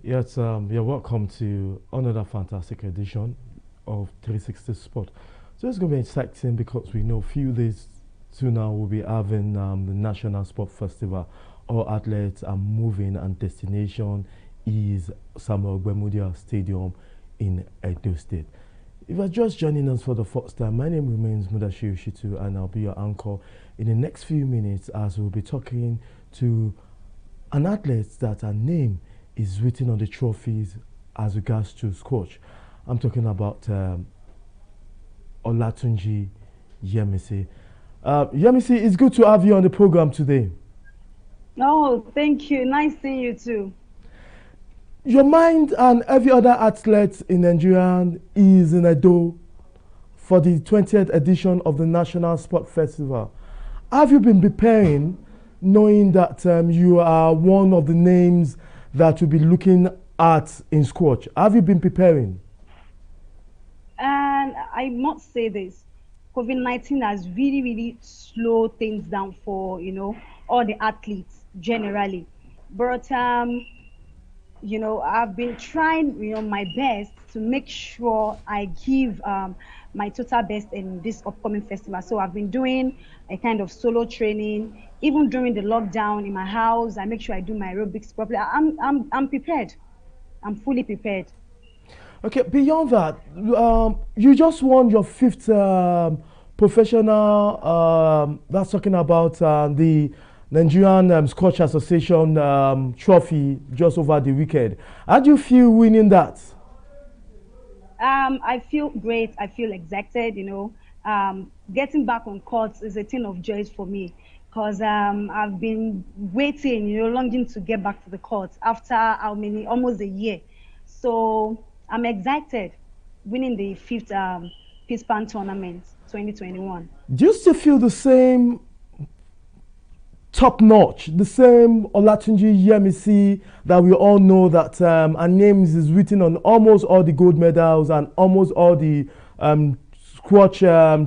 Yes, you're welcome to another fantastic edition of 360 Sport. So it's going to be exciting because we know few days to now we'll be having the National Sport Festival. All athletes are moving and destination is Samuel Gbemudia Stadium in Edo State. If you're just joining us for the first time, my name remains Mudashiru Shitu and I'll be your anchor in the next few minutes as we'll be talking to an athlete that her name is written on the trophies as regards to squash. I'm talking about Olatunji Yemisi. Yemisi, it's good to have you on the program today. Oh, thank you. Nice seeing you too. Your mind and every other athlete in Nigeria is in Edo for the 20th edition of the National Sport Festival. Have you been preparing, knowing that you are one of the names that will be looking at in squash? Have you been preparing? And I must say this, COVID-19 has really, really slowed things down for, all the athletes generally. But, I've been trying, my best to make sure I give my total best in this upcoming festival. So I've been doing a kind of solo training, even during the lockdown in my house. I make sure I do my aerobics properly. I'm prepared. I'm fully prepared. Okay, beyond that, you just won your fifth professional, that's talking about the Nigerian Scotch Association trophy just over the weekend. How do you feel winning that? I feel great. I feel excited. Getting back on court is a thing of joy for me because I've been waiting, longing to get back to the court after how many, almost a year. So I'm excited winning the fifth Pispan tournament 2021. Do you still feel the same top notch, the same Olatunji Yemisi that we all know that her name is written on almost all the gold medals and almost all the squash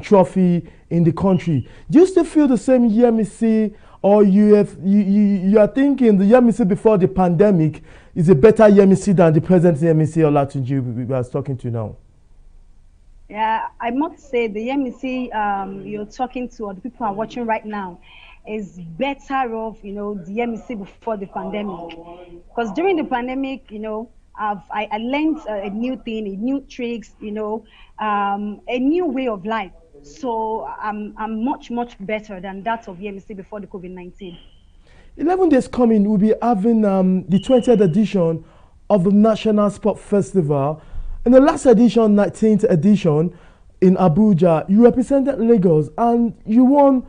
trophy in the country? Do you still feel the same Yemisi, or you are thinking the Yemisi before the pandemic is a better Yemisi than the present Yemisi Olatunji we are talking to now? Yeah, I must say the MEC you're talking to, or the people who are watching right now, is better off, the MEC before the pandemic. Because during the pandemic, I learned a new thing, a new tricks, a new way of life. So I'm much, much better than that of MEC before the COVID-19. 11 days coming, we'll be having the 20th edition of the National Sport Festival. In the last edition, 19th edition in Abuja, you represented Lagos and you won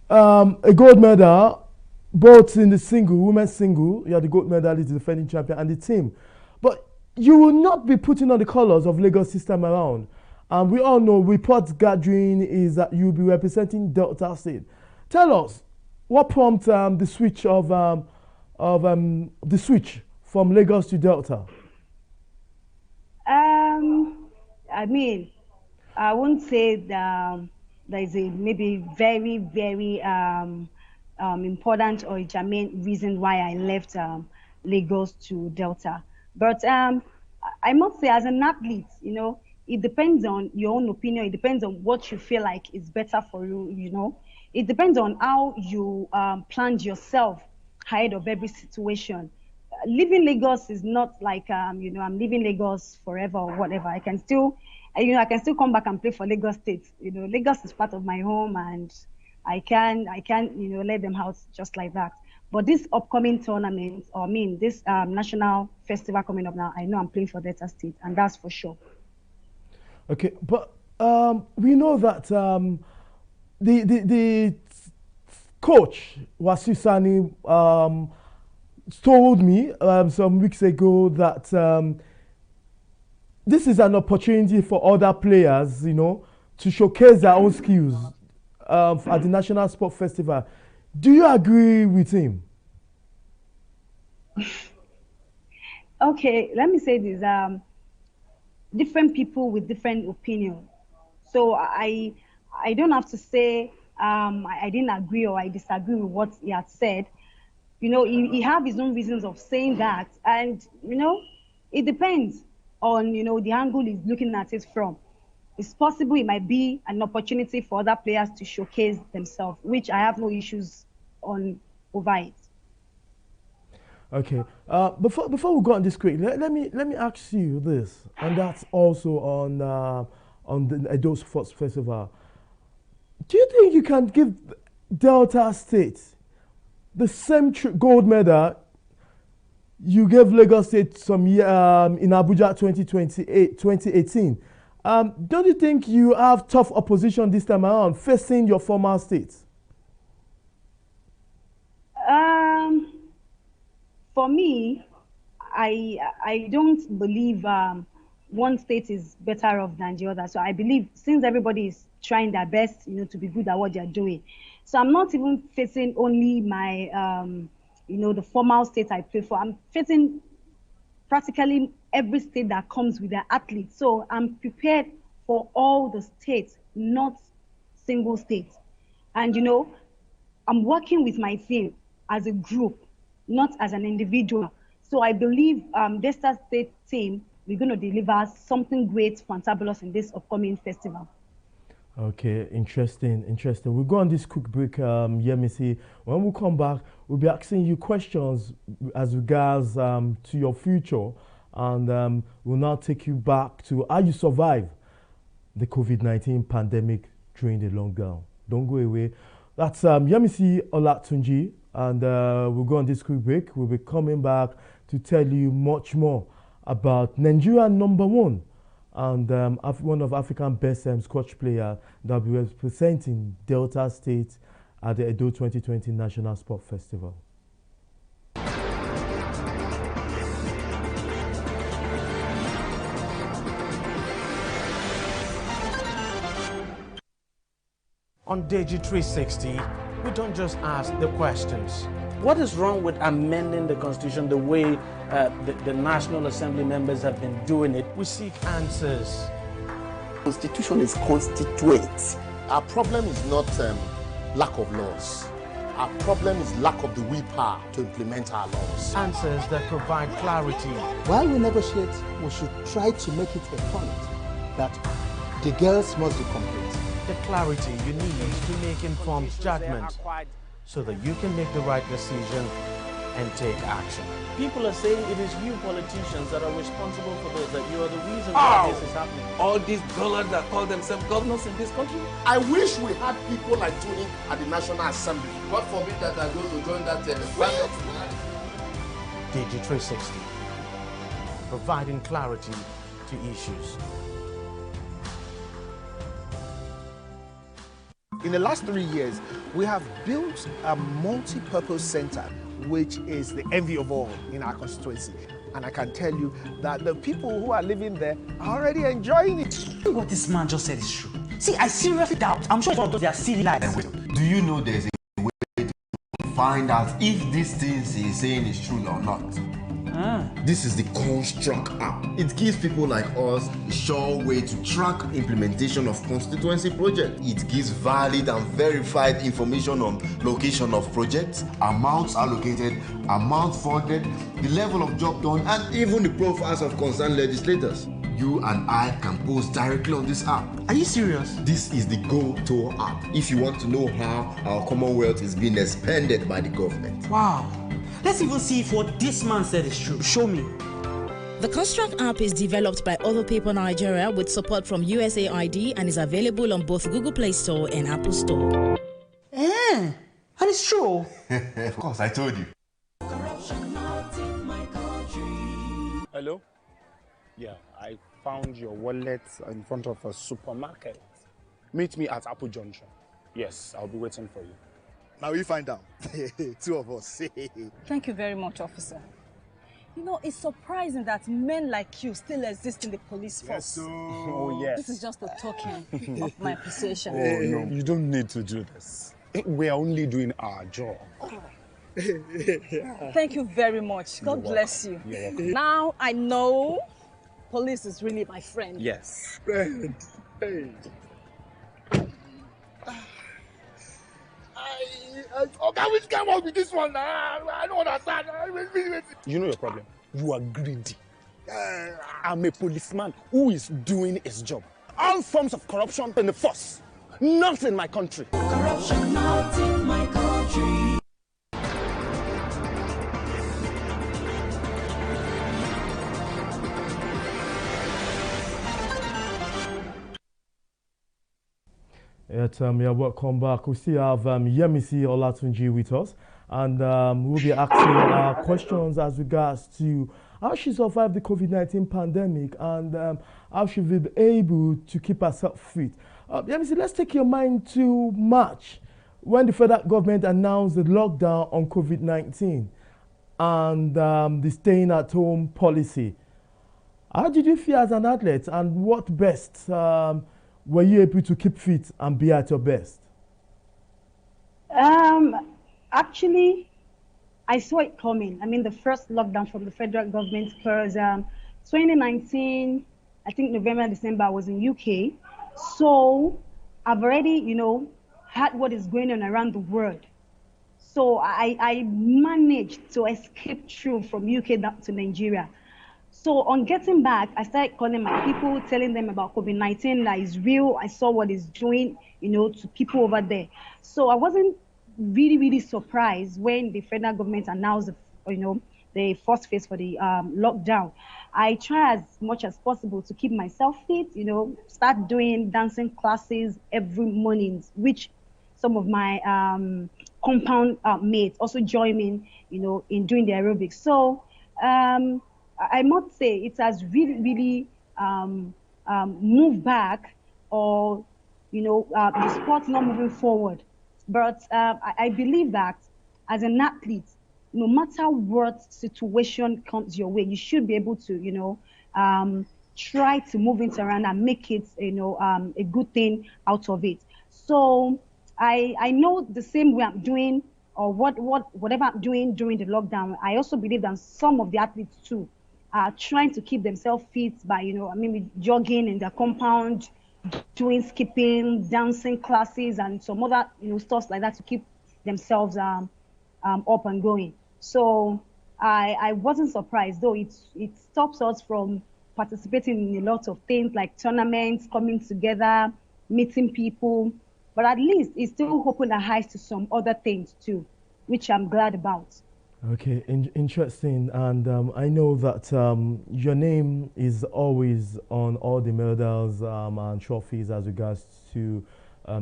a gold medal, both in the single, women's single. You are the gold medalist, the defending champion, and the team. But you will not be putting on the colors of Lagos this time around. And we all know reports gathering is that you'll be representing Delta State. Tell us, what prompted the switch from Lagos to Delta? I mean, I won't say that there is a maybe very, very important or a germane reason why I left Lagos to Delta. But I must say, as an athlete, it depends on your own opinion. It depends on what you feel like is better for you, It depends on how you planned yourself ahead of every situation. Leaving Lagos is not like I'm leaving Lagos forever or whatever. I can still come back and play for Lagos State. Lagos is part of my home, and I can let them out just like that. But this upcoming tournament, or I mean this national festival coming up now, I know I'm playing for Delta State, and that's for sure. Okay, but we know that the coach Wasusani told me some weeks ago that this is an opportunity for other players, to showcase their own skills at the National Sport Festival. Do you agree with him? Okay, let me say this. Different people with different opinions. So I don't have to say I didn't agree or I disagree with what he had said. You know, he have his own reasons of saying that, and you know, it depends on, you know, the angle he's looking at it from. It's possible it might be an opportunity for other players to showcase themselves, which I have no issues on over it. Okay. Before we go on this quick, let me ask you this, and that's also on the Edo Sports Festival. Do you think you can give Delta State the same gold medal you gave Lagos State some year in Abuja 2018? Don't you think you have tough opposition this time around facing your former states? For me, I don't believe one state is better off than the other. So I believe since everybody is trying their best, you know, to be good at what they're doing. So I'm not even facing only my, you know, the formal state I play for. I'm facing practically every state that comes with their athletes. So I'm prepared for all the states, not single states. And, you know, I'm working with my team as a group, not as an individual. So I believe Delta State team, we're going to deliver something great, fantabulous in this upcoming festival. Okay, interesting. We'll go on this quick break, Yemisi. When we come back, we'll be asking you questions as regards to your future, and we'll now take you back to how you survive the COVID-19 pandemic during the lockdown. Don't go away. That's Yemisi Olatunji, and we'll go on this quick break. We'll be coming back to tell you much more about Nigeria #1 and one of Africa's best squash players that will be representing Delta State at the Edo 2020 National Sport Festival. On TV360, we don't just ask the questions. What is wrong with amending the Constitution the way the National Assembly members have been doing it? We seek answers. Constitution is constituent. Our problem is not lack of laws. Our problem is lack of the willpower to implement our laws. Answers that provide clarity. While we negotiate, we should try to make it a point that the girls must be complete. The clarity you need to make informed judgment so that you can make the right decision and take action. People are saying it is you politicians that are responsible for this, that you are the reason why this is happening. All these dollars that call themselves governors in this country. I wish we had people like Tony at the National Assembly. God forbid that I go to join that TV360, providing clarity to issues. In the last 3 years, we have built a multi-purpose center, which is the envy of all in our constituency. And I can tell you that the people who are living there are already enjoying it. What this man just said is true. See, I seriously doubt. I'm sure it's one of their silly lies. Do you know there's a way to find out if these things he's saying is true or not? This is the Construct app. It gives people like us a sure way to track implementation of constituency projects. It gives valid and verified information on location of projects, amounts allocated, amount funded, the level of job done, and even the profiles of concerned legislators. You and I can post directly on this app. Are you serious? This is the Go-To app if you want to know how our Commonwealth is being expanded by the government. Wow. Let's even see if what this man said is true. Show me. The Construct app is developed by Other Paper Nigeria with support from USAID and is available on both Google Play Store and Apple Store. And it's true. Of course, I told you. Hello? Yeah, I found your wallet in front of a supermarket. Meet me at Apple Junction. Yes, I'll be waiting for you. Now we find out. Two of us. Thank you very much, officer. You know, it's surprising that men like you still exist in the police force. Yes, so... Oh, yes. This is just a token of my appreciation. Oh, no, you don't need to do this. We are only doing our job. Thank you very much. God bless you. You're welcome. Now I know police is really my friend. Yes. Friend. Hey. Okay, which game will be this one? I don't understand. You know your problem. You are greedy. I'm a policeman who is doing his job. All forms of corruption in the force. Not in my country. Corruption not in my country. Yeah, welcome back. We still have Yemisi Olatunji with us, and we'll be asking questions as regards to how she survived the COVID-19 pandemic and how she will be able to keep herself fit. Yemisi, let's take your mind to March, when the federal government announced the lockdown on COVID-19 and the staying-at-home policy. How did you feel as an athlete, and what best were you able to keep fit and be at your best? Actually, I saw it coming. I mean, the first lockdown from the federal government, because 2019, I think November, December, I was in UK. So I've already, had what is going on around the world. So I managed to escape through from UK down to Nigeria. So on getting back, I started calling my people, telling them about COVID-19, that is real. I saw what it's doing, to people over there. So I wasn't really surprised when the federal government announced, the first phase for the lockdown. I try as much as possible to keep myself fit, start doing dancing classes every morning, which some of my compound mates also join me, in doing the aerobics. So I must say it has really moved back, or the sport's not moving forward. But I believe that as an athlete, no matter what situation comes your way, you should be able to try to move it around and make it a good thing out of it. So I know the same way I'm doing, or whatever I'm doing during the lockdown, I also believe that some of the athletes too are trying to keep themselves fit by, jogging in their compound, doing skipping, dancing classes, and some other, stuff like that to keep themselves up and going. So I wasn't surprised, though it stops us from participating in a lot of things like tournaments, coming together, meeting people, but at least it's still opened our eyes to some other things too, which I'm glad about. Okay, interesting. And I know that your name is always on all the medals and trophies as regards to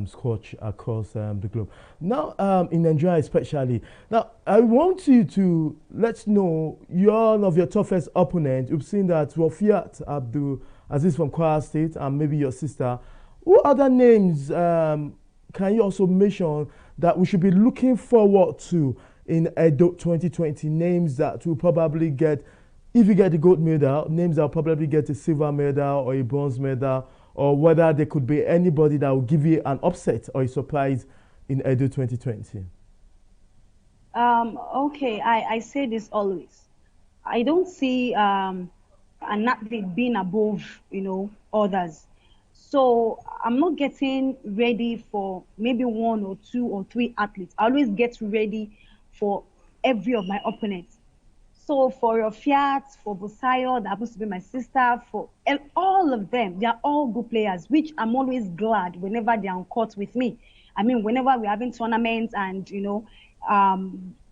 squash across the globe. Now, in Nigeria especially. Now, I want you to let know one of your toughest opponents. You've seen that Rafiat Abdul Aziz from Kwara State and maybe your sister. What other names can you also mention that we should be looking forward to in Edo 2020, names that will probably get, if you get the gold medal, names that will probably get a silver medal or a bronze medal, or whether there could be anybody that will give you an upset or a surprise in Edo 2020? Okay, I say this always. I don't see an athlete being above, others. So I'm not getting ready for maybe one or two or three athletes. I always get ready for every of my opponents. So for Rafiat, for Busayo, that happens to be my sister, for all of them, they are all good players, which I'm always glad whenever they are on court with me. I mean, whenever we're having tournaments and,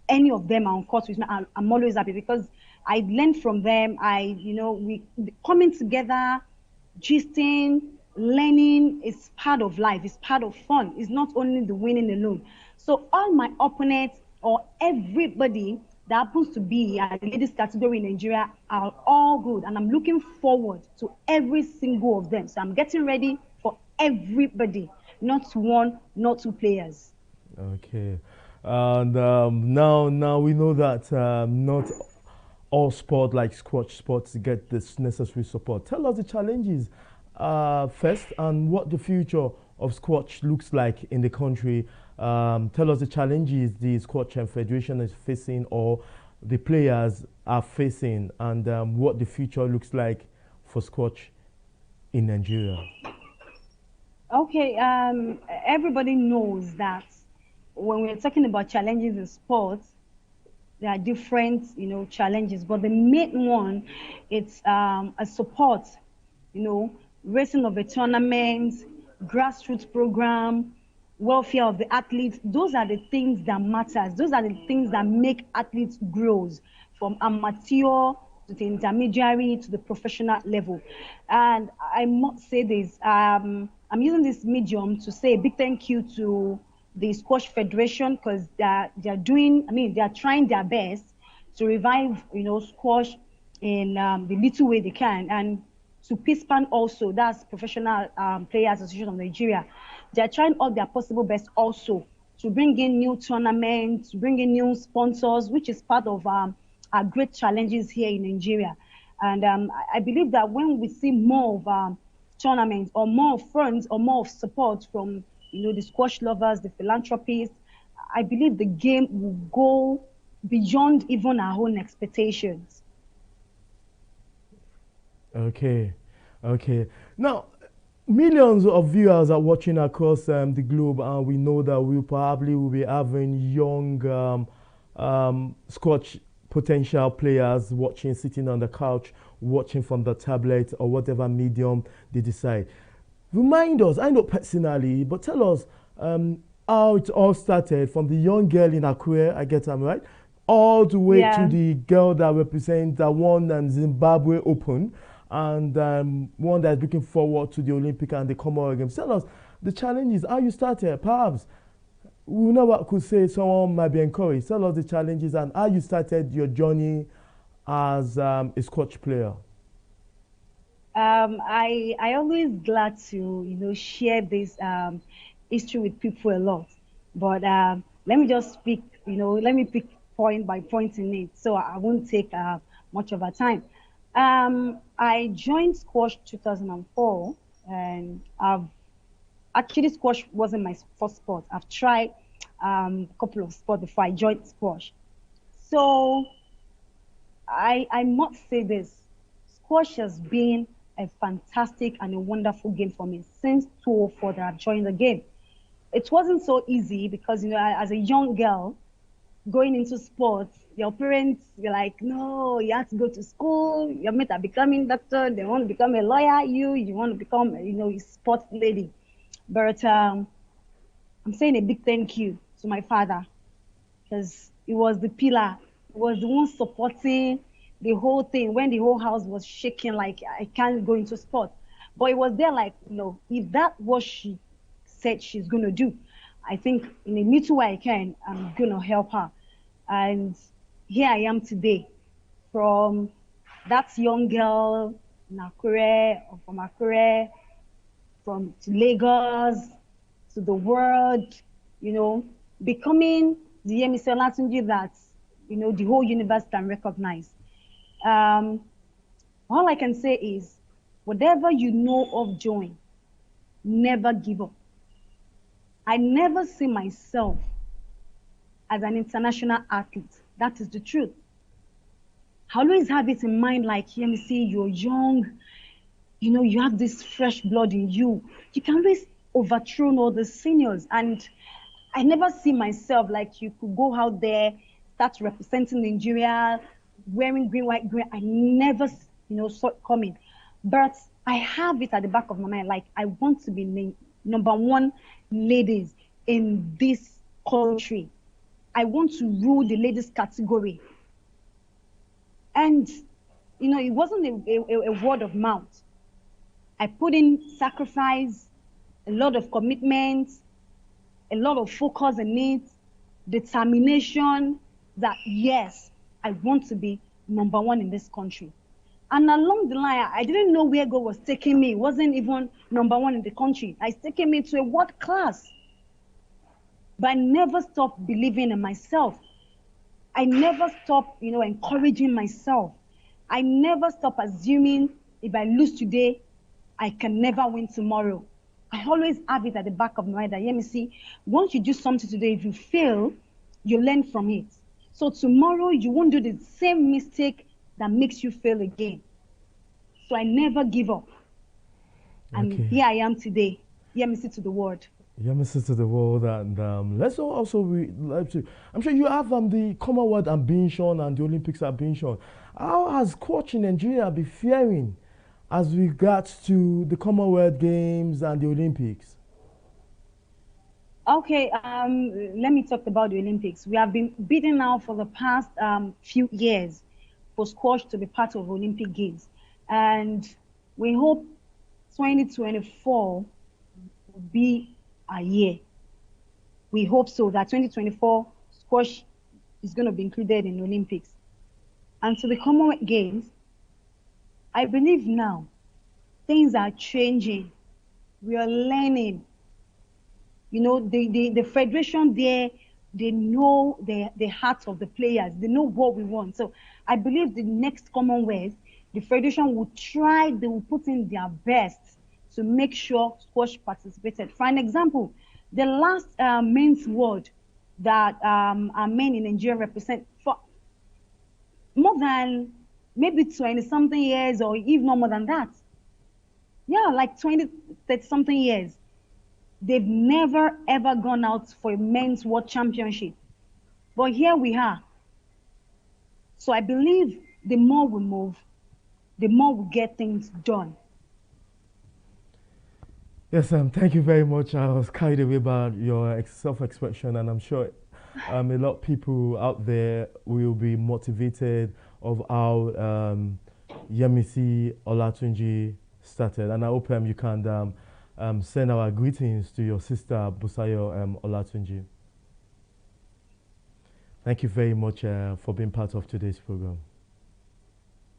any of them are on court with me, I'm always happy because I learn from them. We coming together, gisting, learning is part of life. It's part of fun. It's not only the winning alone. So all my opponents or everybody that happens to be at the ladies category in Nigeria are all good, and I'm looking forward to every single of them. So I'm getting ready for everybody, not one, not two players. Okay, and now we know that not all sport like squash sports get this necessary support. Tell us the challenges first, and what the future of squash looks like in the country. Tell us the challenges the Squash Federation is facing or the players are facing, and what the future looks like for squash in Nigeria. Okay, everybody knows that when we're talking about challenges in sports, there are different, challenges, but the main one, it's a support, racing of a tournament, grassroots program, welfare of the athletes. Those are the things that matters. Those are the things that make athletes grow from amateur to the intermediary to the professional level. And I must say this, I'm using this medium to say a big thank you to the Squash Federation, because they're trying their best to revive, squash in the little way they can. And to PISPAN also, that's Professional Players Association of Nigeria, they're trying all their possible best also to bring in new tournaments, to bring in new sponsors, which is part of our great challenges here in Nigeria. And I believe that when we see more of tournaments or more funds or more of support from the squash lovers, the philanthropists, I believe the game will go beyond even our own expectations. Okay. Now, millions of viewers are watching across the globe, and we know that we probably will be having young squash potential players watching, sitting on the couch, watching from the tablet or whatever medium they decide. Remind us, I know personally, but tell us how it all started from the young girl in Akure, I get them right, all the way to the girl that represents the one Zimbabwe Open, and one that's looking forward to the Olympic and the Commonwealth Games. Tell us the challenges, how you started. Perhaps we never could say someone might be encouraged. Tell us the challenges and how you started your journey as a squash player. I always glad to share this history with people a lot, but let me just speak, let me pick point by point in it, so I won't take much of our time. I joined squash 2004, and actually squash wasn't my first sport. I've tried a couple of sports before I joined squash. So I must say this, squash has been a fantastic and a wonderful game for me since 2004 that I've joined the game. It wasn't so easy because, as a young girl going into sports, your parents, you're like, no, you have to go to school, your mates are becoming doctor, they want to become a lawyer, you want to become, a sports lady. But I'm saying a big thank you to my father, because it was the pillar, it was the one supporting the whole thing when the whole house was shaking, like I can't go into sport. But it was there like, if that was she said she's going to do, I think in a little way I can, I'm going to help her. And here I am today, from that young girl in Akure, or from Akure, to Lagos, to the world, becoming the Yemi Olatunji that, the whole universe can recognize. All I can say is, whatever you know of doing, never give up. I never see myself as an international athlete. That is the truth. I always have it in mind, like, let me see, you're young, you have this fresh blood in you. You can always overthrow all the seniors. And I never see myself like you could go out there, start representing Nigeria, wearing green, white, green. I never, saw it coming. But I have it at the back of my mind, like, I want to be number one ladies in this country. I want to rule the ladies category. And, it wasn't a word of mouth. I put in sacrifice, a lot of commitment, a lot of focus in it, determination that, yes, I want to be number one in this country. And along the line, I didn't know where God was taking me. It wasn't even number one in the country. It's taking me to a world class. But I never stopped believing in myself. I never stopped, encouraging myself. I never stopped assuming if I lose today, I can never win tomorrow. I always have it at the back of my mind that, let me see, once you do something today, if you fail, you learn from it. So tomorrow, you won't do the same mistake that makes you fail again. So I never give up. And here I am today. Let me see to the world. Yeah, Mr. to the world, and let's also I'm sure you have the Commonwealth ambition and the Olympics ambition. How has coach in Nigeria been faring as regards to the Commonwealth Games and the Olympics? Okay, let me talk about the Olympics. We have been bidding now for the past few years for squash to be part of Olympic Games, and we hope 2024 will be a year. We hope so that 2024 squash is going to be included in the Olympics. And to the Commonwealth Games, I believe now things are changing. We are learning. You know, the federation there, they know the hearts of the players. They know what we want. So I believe the next Commonwealth, the federation will try, they will put in their best to make sure squash participated. For an example, the last men's world that our men in Nigeria represent for more than maybe 20-something years, or even more than that. Yeah, like 20, 30-something years. They've never, ever gone out for a men's world championship. But here we are. So I believe the more we move, the more we get things done. Yes, thank you very much. I was carried away by your self-expression, and I'm sure a lot of people out there will be motivated of how Yemisi Olatunji started. And I hope you can send our greetings to your sister, Busayo Olatunji. Thank you very much for being part of today's program.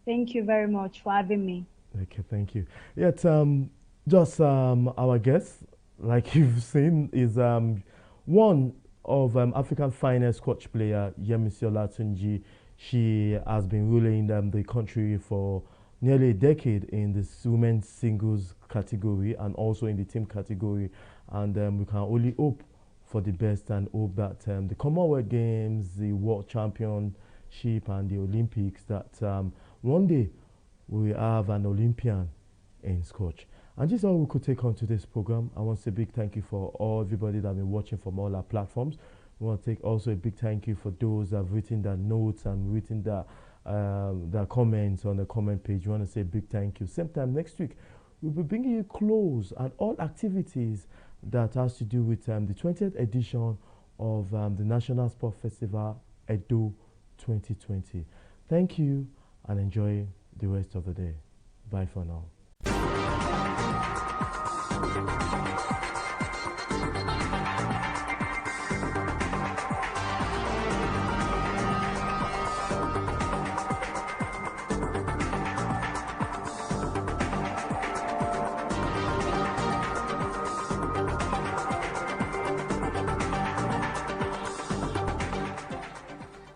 Thank you very much for having me. Okay, thank you. Yeah, just our guest, like you've seen, is one of African finest squash player, Yemisi Olatunji. She has been ruling the country for nearly a decade in the women's singles category and also in the team category. And we can only hope for the best and hope that the Commonwealth Games, the World Championship and the Olympics, that one day we have an Olympian in squash. And this is all we could take on today's program. I want to say a big thank you for everybody that have been watching from all our platforms. We want to take also a big thank you for those that have written their notes and written their comments on the comment page. We want to say a big thank you. Same time next week, we'll be bringing you close and all activities that has to do with the 20th edition of the National Sport Festival Edo 2020. Thank you and enjoy the rest of the day. Bye for now.